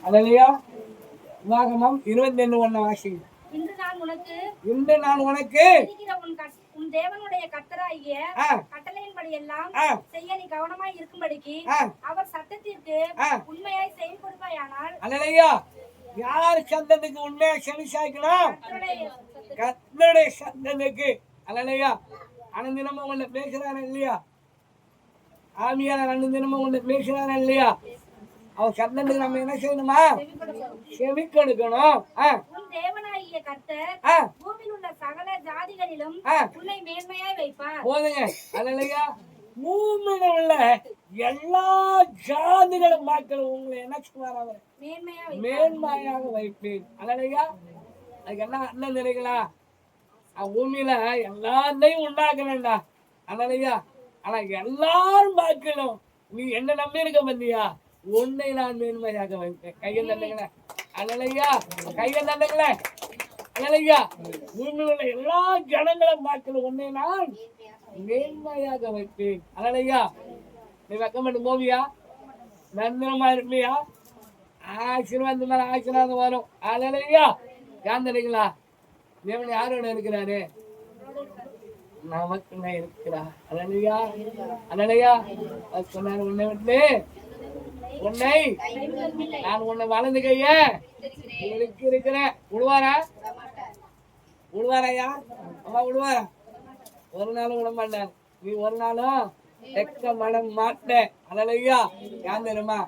அல்லேலூயா. உபாகமம் 21 வாசிங்க. இன்று நான் உனக்கு உன் தேவனுடைய கர்த்தராகிய கட்டளையின்படி எல்லாம் செய்ய நீ கவனமாய் இருக்கும்படிக்கு அவர் சத்தத்திற்கு உண்மையாய் செவி கொடுப்பாயானால். அல்லேலூயா. யார் சத்தத்துக்கு உண்மையா செவி சாய்க்கணும்? கர்த்தருடைய சத்தத்துக்கு. அல்லேலூயா. அனுதினமும் உன்னை பேசுறாரு இல்லையா? ஆவியானவர் அனுதினமும் உன்னை பேசுறாரு இல்லையா? அவர் சத்தத்துக்கு நம்ம என்ன செய்யணுமா? செவி கொடுக்கணும். உன் தேவனாகிய கர்த்தர் பூமியில் உள்ள சகல ஜாதிகளிலும் உன்னை மேன்மையாய் வைப்பார். போதுங்க. அல்லேலூயா. பூமியில் உள்ள எல்லா ஜாதிகளும் மக்களும் உங்களை என்ன செய்வார்? அவர் மேன்மையாக வைப்பேன். அல்லேலூயா. அதுக்கு என்ன அண்ணன் நினைங்களா? பூமியில எல்லாத்தையும் உண்டாக்குறேன்டா. அல்லேலூயா. ஆனா எல்லாரும் மக்களும் நீ என்ன நம்பி இருக்க பத்தியா? உன்னை நான் மேன்மையாக வைப்பேன். கையில் தந்துங்களேன். அல்லேலூயா. கையில் தந்துங்களேன். அல்லேலூயா. பூமியில் உள்ள எல்லா ஜனங்களும் மக்களும் உன்னை நான் மேன்மையாக வைப்பேன். அல்லேலூயா. நீ வெக்கப்பட்டு போவியா? நந்திரமா இருப்பியா? ஆசீர்வாதம் மேல ஆசீர்வாதம் வரும். அல்லேலூயா. ஏன் தெரியுங்களா? தேவன் யாரோட இருக்கிறாரு? நமக்கு இருக்கிறா. அல்லேலூயா. அல்லேலூயா. சொன்னாரு, உன்னை விட்டு உன்னை நான் உன்னை வளர்ந்து கைய இருக்கிறேன். விடுவாரா? விடுவாராயா? அம்மா விடுவாரா? ஒரு நாளும் விட மாட்டார். நீ ஒரு நாளும் எக்க மனம் மாட்டேன். அல்லேலூயா. ஏன் தெரியுமா?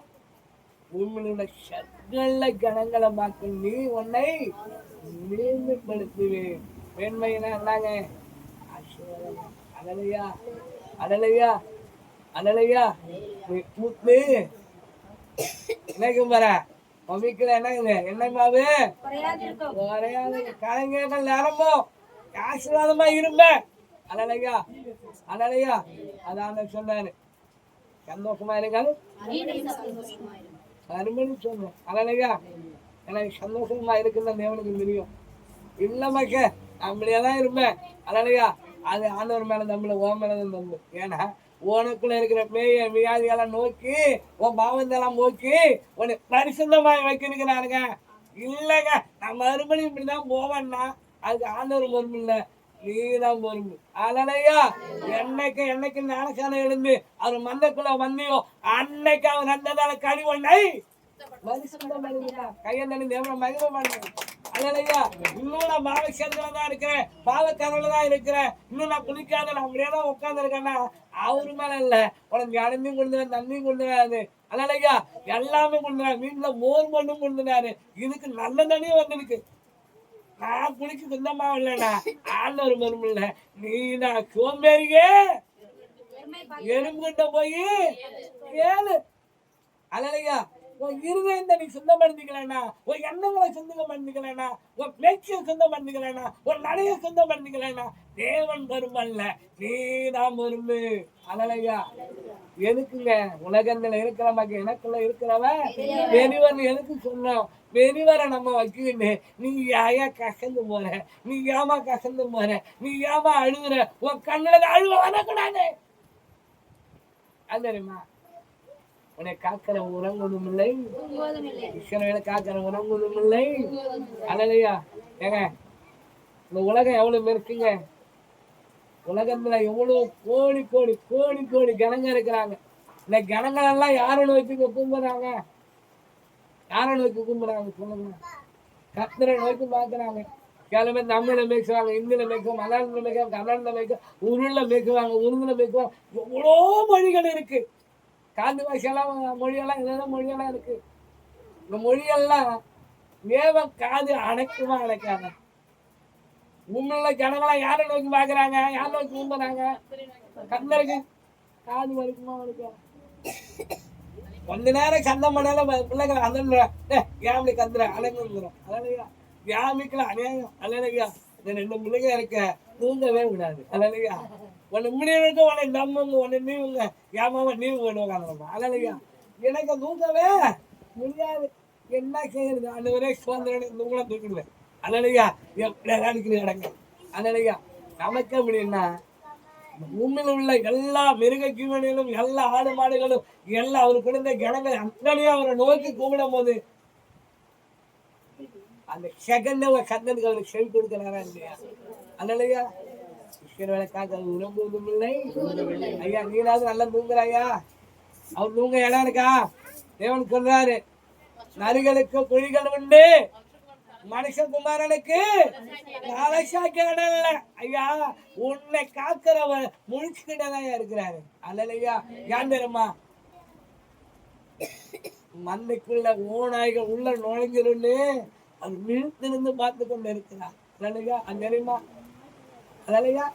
உண்மையுள்ள சகல கணங்களை பார்க்க நீ உன்னை மேன்மைப்படுத்துவேன். மேன்மையினா என்னங்க? அல்லேலூயா. அல்லேலூயா. அல்லேலூயா. முத்து என்னைக்கும் பார மம்மிக்குல என்னங்க? என்னமாவு குறையாது. கலைஞர்கள் நிரம்பும் ஆசீர்வாதமா இருப்பேன். அல்லேலூயா. அல்லேலூயா. அதான் சொன்னாரு, சந்தோஷமா இருங்கள் அருமணி சொன்னேன். அல்லேலூயா. எனக்கு சந்தோஷமா இருக்குன்னு தேவனுக்கு தெரியும். இல்ல மக்க நம்மளேதான் இருப்பேன். அல்லேலூயா. அது ஆண்டவர் மேல நம்மள ஓ மேலதான் தந்து. ஏன்னா உனக்குள்ள இருக்கிற பேய வியாதியெல்லாம் நோக்கி உன் பாவந்தெல்லாம் நோக்கி உன்னை பரிசுத்தமாக வைக்கிறாருங்க. இல்லைங்க, நான் மறுபடியும் இப்படிதான் போவேன்னா அதுக்கு ஆண்டவர் பொறுப்பு இல்லை, நீதான் பொறுப்பு. அல்லேலூயா. என்னைக்கு ஞானசானம் எழுந்து அவர் மந்தக்குள்ள வந்தியோ அன்னைக்கு அவர் அந்ததால கழிவொன்னை கையந்தனி தேவனை மகிமை பண்ணுங்க. அல்லேலூயா. இன்னும் நான் பாவசேத்துல தான் இருக்கிறேன், பாவக்கரவுல தான் இருக்கிறேன், இன்னும் நான் குளிக்காத நான் அப்படியே தான் உட்கார்ந்து இருக்கேன்னா அவரு மேல இல்ல. உனக்கு அனுமையும் கொடுத்துறாரு, நன்மையும் கொடுத்துறாரு. அல்லேலூயா. எல்லாமே கொடுத்துறாரு. வீட்டுல மோர் மண்ணும் கொடுத்துறாரு. இதுக்கு நல்ல தண்ணியும் வந்திருக்கு. நான் குளிக்க சொந்தமா இல்லைண்ணா ஆண்டவர் மரும் இல்ல. நீதான் சோம்பேறிங்க எறும்புகிட்ட போய் கேளு. அல்லேலூயா. உன் இருதயத்தை நீ சொந்தம் பண்ணிக்கலன்னா, உன் எண்ணங்களை சொந்தம் பண்ணிக்கலன்னா, உன் பேச்சை சொந்தம் பண்ணிக்கலன்னா, உன் நடைய சொந்தம் பண்ணிக்கலன்னா தேவன் வருமல்ல, நீதான் வரும்பு. அல்லேலூயா. எதுக்குங்க உலகத்துல இருக்கிற மக்கள் எனக்குள்ள இருக்கிறவன் பெரியவர் எதுக்கு சொன்னோம்? பெரியவரை நம்ம வச்சுக்கிட்டு நீ ஏயா கசந்து போற, நீ ஏமா கசந்து போற, நீ ஏமா அழுகுற, உன் கண்ணுல அழுவ வரக்கூடாது. அது தெரியுமா? உன்னை காக்கிற உறங்குவதும் இல்லை, இஸ்ரவேலை காக்கிற உறங்குவதும் இல்லை. அல்லேலூயா. ஏங்க இந்த உலகம் எவ்வளவு இருக்குங்க? உலகத்துல எவ்வளவு கோடி கோடி கோடி கோடி கணங்க இருக்கிறாங்க. இந்த கணங்கள் எல்லாம் யாரை நோக்கி கும்பிடுறாங்க? யாரை நோக்கி கும்பிடுறாங்க சொல்லுங்க? கர்த்தரை நோக்கி பார்க்கிறாங்க. சில பேர் தமிழ்ல பேசுவாங்க, இந்தியில பேசுவாங்க, மலையாளத்துல பேசுவாங்க, கன்னடத்துல பேசுவாங்க, உருள்ல பேசுவாங்க, உருதுல பேசுவாங்க. எவ்வளோ மொழிகள் இருக்கு. காந்தி பாஷெல்லாம் மொழியெல்லாம் இதெல்லாம் மொழியெல்லாம் இருக்கு. இந்த மொழியெல்லாம் தேவ காது அணைக்குமா அணைக்காங்க? உண்மையில ஜனங்களாம் யாரை நோக்கி பாக்குறாங்க? யாரை நோக்கி கும்பிடுறாங்க? கர்த்தருக்கு காது வலிக்குமா வலிக்காது? கொஞ்ச நேரம் சந்தம் பண்ணால பிள்ளைங்க அந்த ஏமி கத்துற அலைஞ்சிரும். அல்லேலூயா. யாமிக்கல அநியாயம். அல்லேலூயா. இந்த 2 பிள்ளைங்க இருக்க தூங்கவே விடாது. அல்லேலூயா. உன்னை முடிவுக்கு உன்னை நம்புங்க, உன்னை நீவுங்க, ஏமாவ நீவு வேணுவாங்க. அல்லேலூயா. எனக்கு தூங்கவே முடியாது. என்ன செய்யறது? அந்த ஒரே சுதந்திரம் தூங்கல தூக்கிடுவேன். அல்லேலூயா. எப்படி அடிக்கணும் கிடங்க. அல்லேலூயா. நமக்க முடியும்னா பூமியில் உள்ள எல்லா மிருக ஜீவனிலும் எல்லா ஆடு மாடுகளும் எல்லாம் அவரு கொடுத்த ஜனங்கள் அத்தனையும் அவரை நோக்கி கூப்பிடும் போது அந்த செகண்ட் ஒரு கந்தனுக்கு அவருக்கு செவி கொடுக்கிறாரா இல்லையா? அல்லையா? வேலைக்காக விரும்புவதும் இல்லை. ஐயா நீனாவது நல்லா தூங்குறாயா? அவர் தூங்க இடம் இருக்கா? தேவன் சொல்றாரு, நரிகளுக்கு குழிகள் உண்டு, மனுஷகுமாரனுக்கு அலசாக்க இடம் இல்லை. ஐயா உன்னை காக்கிறவர் முழிச்சுக்கிட்டதான் இருக்கிறாரு. அல்லையா? ஏன் தெரியுமா? மண்ணுக்குள்ள ஓநாய்கள் உள்ள நுழைஞ்சிருந்து அது விழுத்திருந்து பார்த்து கொண்டு இருக்கிறார். அல்லையா? அது தெரியுமா? அல்லையா?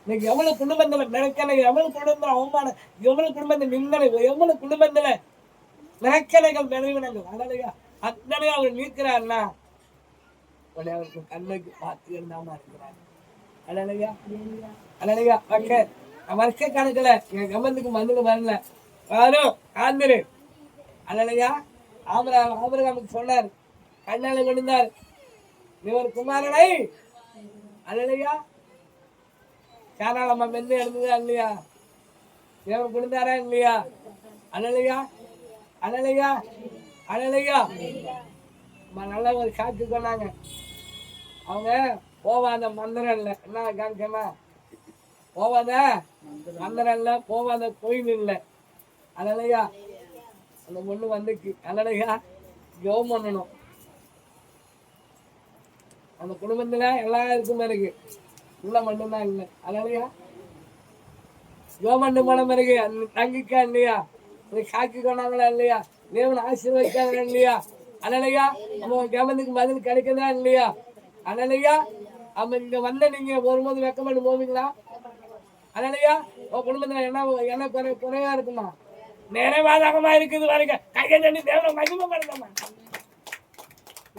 இன்னைக்கு எவ்வளவு குடும்பத்துல நினைக்கலை, எவ்வளவு குடும்பத்துல அவமானம், எவ்வளவு குடும்பத்துல நிந்தனை, எவ்வளவு குடும்பத்துல நினைக்கலைகள் நிறைவினங்கள். அல்லையா? அத்தனை அவர் நீக்கிறார்னா அவருக்கு கண்ணுக்கு பார்த்து இருந்தாம இருக்கிறார். அல்லையா? அல்லையா? வருஷ கணக்குல என் கம்பத்துக்கு மண்ணுக்கு வரல வரும் ஆந்திரு. அல்லையா? ஆபிரகாமுக்கு சொன்னார், கண்ணால கொடுத்தார் இவர் குமாரனை. அல்லையா? சாராளம்மா மென்று எழுந்ததா இல்லையா? இவர் கொடுத்தாரா இல்லையா? அல்லையா? அல்லையா? அல்லையா? நல்ல ஒரு சாட்சி சொன்னாங்க. அவங்க போவாத மந்திரம் இல்லை. என்ன காமிச்சமா? போவாத மந்திரம் இல்லை, போவாத கோயில் இல்லை. அல்லையா? அந்த பொண்ணு வந்துச்சு. அல்லையா? ஜெபம் பண்ணணும். அந்த குடும்பத்துல எல்லாம் இருக்கும் இருக்கு, உள்ள மட்டும்தான் இல்லை. அல்லையா? ஜெபம் பண்ணு போன பிறகு தங்கிக்கா இல்லையா? சாட்சி கொண்டாங்களா இல்லையா? தேவன் ஆசீர்வதிக்காங்க இல்லையா? அல்லையா? நம்ம கவனத்துக்கு பதில் கிடைக்குதா இல்லையா? அல்லையா? நம்ம இங்க வந்த நீங்க வரும்போது வெக்கப்பட்டு போவீங்களா? அல்லையா? உன் குடும்பத்துல என்ன குறைவா இருக்குமா? நிறைவாதகமா இருக்குது வரைக்கும் கையை தண்ணி தேவனை மகிமைப்படுத்தமா.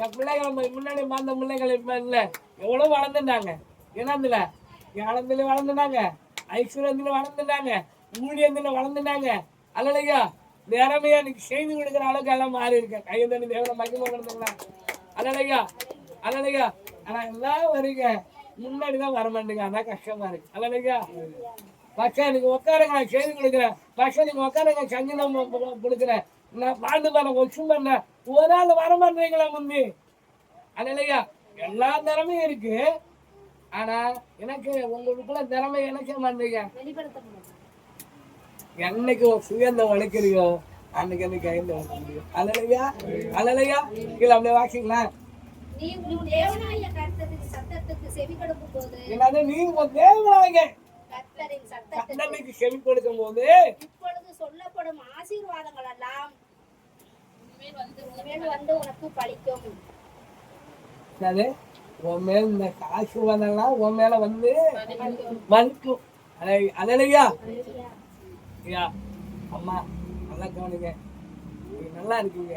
என் பிள்ளைகளை முன்னாடி பார்த்த பிள்ளைகள் இப்ப இல்ல, எவ்வளவு வளர்ந்துட்டாங்க. என்னதுல ஞானத்துல வளர்ந்துட்டாங்க, ஐஸ்வர்யத்துல வளர்ந்துட்டாங்க, ஊழியத்துல வளர்ந்துட்டாங்க. அல்லையா? நேரமையா எனக்கு செய்து கொடுக்குற அளவுக்கு எல்லாம் மாறி இருக்கேன். கையை தண்ணி தேவனை மகிமைப்படுத்துங்களா? அல்லையா? அல்லையா? ஆனா எல்லாம் வரீங்க முன்னாடிதான் வர மாட்டேங்க. அதான் கஷ்டமா இருக்கு. அல்லையா? பச்சா நீங்க உட்காருங்க, நான் செய்து கொடுக்குறேன். பச்சா நீங்க உட்காருங்க, சங்கீதம் கொடுக்குறேன், நான் பாட்டு பாட ஒச்சும் பண்ண ஒரு ஆள் வர மாட்டீங்களா முந்தி? அல்லையா? எல்லா திறமையும் இருக்கு. ஆனா எனக்கு உங்களுக்குள்ள திறமை நினைக்க மாட்டீங்க. என்னைக்கு சுயந்த வளைக்கிறீங்களோ அன்னைக்கு எனக்கு ஐந்து வளர்க்க முடியும். அல்லையா? அல்லையா? கீழே அப்படியே வாசிங்களா? கர்த்தருக்கு செவி கொடுக்கும் போது இப்பொழுது சொல்லப்படும் ஆசீர்வாதங்கள் எல்லாம் வந்து உனக்கு பலிக்கும். உன் மேல இந்த ஆசீர்வாதம் எல்லாம் உன் மேல வந்து வலிக்கும். அல்லையா? ஐயா அம்மா நல்லா கவனிங்க, நல்லா இருக்கீங்க.